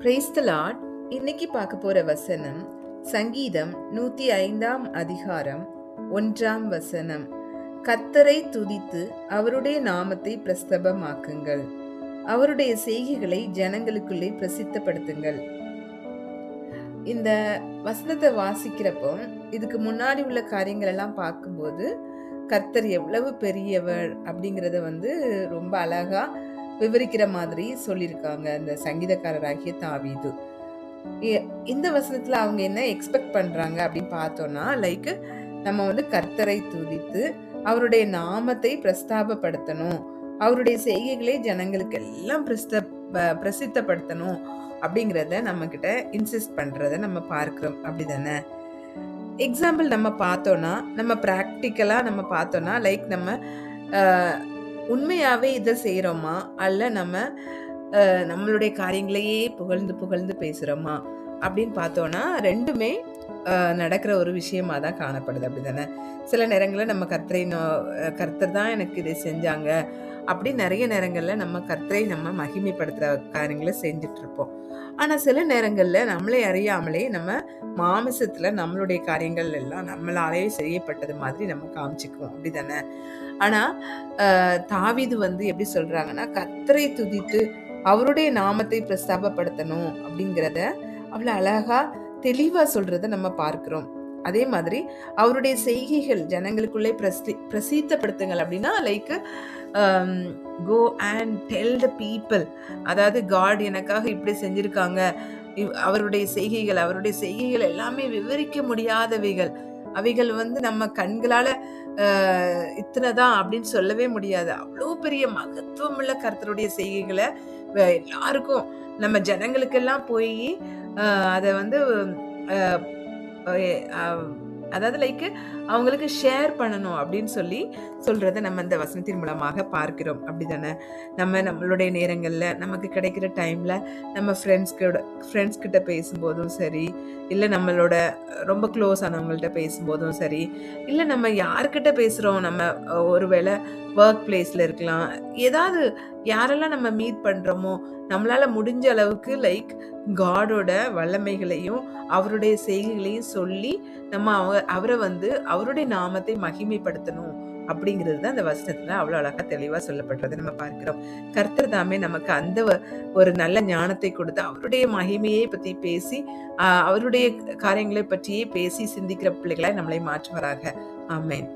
Praise the Lord. இன்னைக்கு பார்க்க போற வசனம் சங்கீதம் 105ஆம் அதிகாரம் 1ஆம் வசனம். கர்த்தரை துதித்து அவருடைய நாமத்தை பிரஸ்தபமாக்குங்கள், அவருடைய செய்கைகளை ஜனங்களுக்குள்ளே பிரசித்தப்படுத்துங்கள். இந்த வசனத்தை வாசிக்கிறப்போ இதுக்கு முன்னாடி உள்ள காரியங்கள் எல்லாம் பார்க்கும்போது கர்த்தர் எவ்வளவு பெரியவர் அப்படிங்கிறத ரொம்ப அழகா விவரிக்கிற மாதிரி சொல்லியிருக்காங்க அந்த சங்கீதக்காரராகிய தாவீது. இந்த வசனத்துல அவங்க என்ன எக்ஸ்பெக்ட் பண்றாங்க அப்படின்னு பார்த்தோம்னா, லைக் நம்ம கர்த்தரை துதித்து அவருடைய நாமத்தை பிரஸ்தாபப்படுத்தணும், அவருடைய செய்கைகளை ஜனங்களுக்கு எல்லாம் பிரசித்தப்படுத்தணும் அப்படிங்கிறத நம்ம கிட்ட இன்சிஸ்ட் பண்றத நம்ம பார்க்கிறோம். அப்படிதானே? எக்ஸாம்பிள் நம்ம பார்த்தோம்னா, நம்ம ப்ராக்டிக்கலா நம்ம பார்த்தோம்னா, லைக் நம்ம உண்மையாவே இதை செய்யறோமா, அல்ல நம்ம நம்மளுடைய காரியங்களையே புகழ்ந்து புகழ்ந்து பேசுறோமா அப்படின்னு பார்த்தோம்னா, ரெண்டுமே நடக்கிற ஒரு விஷயமா தான் காணப்படுது. அப்படிதானே? சில நேரங்களில் நம்ம கர்த்தர் தான் எனக்கு இதை செஞ்சாங்க அப்படி நிறைய நேரங்கள்ல நம்ம கர்த்தரை நம்ம மகிமைப்படுத்துற காரியங்களை செஞ்சுட்டு இருப்போம். ஆனா சில நேரங்கள்ல நம்மளே அறியாமலே நம்ம மாமிசத்துல நம்மளுடைய காரியங்கள் எல்லாம் நம்மளாலே செய்யப்பட்டது மாதிரி நம்ம காமிச்சுக்குவோம். அப்படிதானே? ஆனா தாவீது எப்படி சொல்றாங்கன்னா, கர்த்தரை துதித்து அவருடைய நாமத்தை பிரஸ்தாபப்படுத்தணும் அப்படிங்கிறத அவ்வளவு அழகா தெளிவா சொல்றத நம்ம பார்க்கிறோம். அதே மாதிரி அவருடைய செய்கைகள் ஜனங்களுக்குள்ளே பிரசித்தப்படுத்துங்கள் அப்படின்னா, like go and tell the people, அதாவது காட் எனக்காக இப்படி செஞ்சிருக்காங்க, அவருடைய செய்கைகள் எல்லாமே விவரிக்க முடியாதவைகள், அவைகள் நம்ம கண்களால இத்தனைதான் அப்படின்னு சொல்லவே முடியாது. அவ்வளோ பெரிய மகத்துவம் உள்ள கர்த்தருடைய செய்கைகளை எல்லாருக்கும் நம்ம ஜனங்களுக்கெல்லாம் போய் அதை அதாவது லைக் அவங்களுக்கு ஷேர் பண்ணணும் அப்படின்னு சொல்றத நம்ம இந்த வசனத்தின் மூலமாக பார்க்கிறோம். அப்படிதானே? நம்மளுடைய நேரங்கள்ல நமக்கு கிடைக்கிற டைம்ல நம்ம ஃப்ரெண்ட்ஸ் கிட்ட பேசும்போதும் சரி, இல்லை நம்மளோட ரொம்ப க்ளோஸ் ஆனவங்கள்ட்ட பேசும்போதும் சரி, இல்லை நம்ம யார்கிட்ட பேசுறோம், நம்ம ஒருவேளை ஒர்க் பிளேஸ்ல இருக்கலாம், ஏதாவது யாரெல்லாம் நம்ம மீட் பண்றோமோ நம்மளால முடிஞ்ச அளவுக்கு லைக் காடோட வல்லமைகளையும் அவருடைய செய்கைகளையும் சொல்லி நம்ம அவரை அவருடைய நாமத்தை மகிமைப்படுத்தணும் அப்படிங்கிறது தான் அந்த வசனத்துல அவ்வளவு அழகா தெளிவா சொல்லப்படுறதை நம்ம பார்க்கிறோம். கர்த்தர் தாமே நமக்கு அந்த ஒரு நல்ல ஞானத்தை கொடுத்து அவருடைய மகிமையை பத்தி பேசி அவருடைய காரியங்களை பற்றியே பேசி சிந்திக்கிற பிள்ளைகளை நம்மளை மாற்றுவாராக. ஆமென்.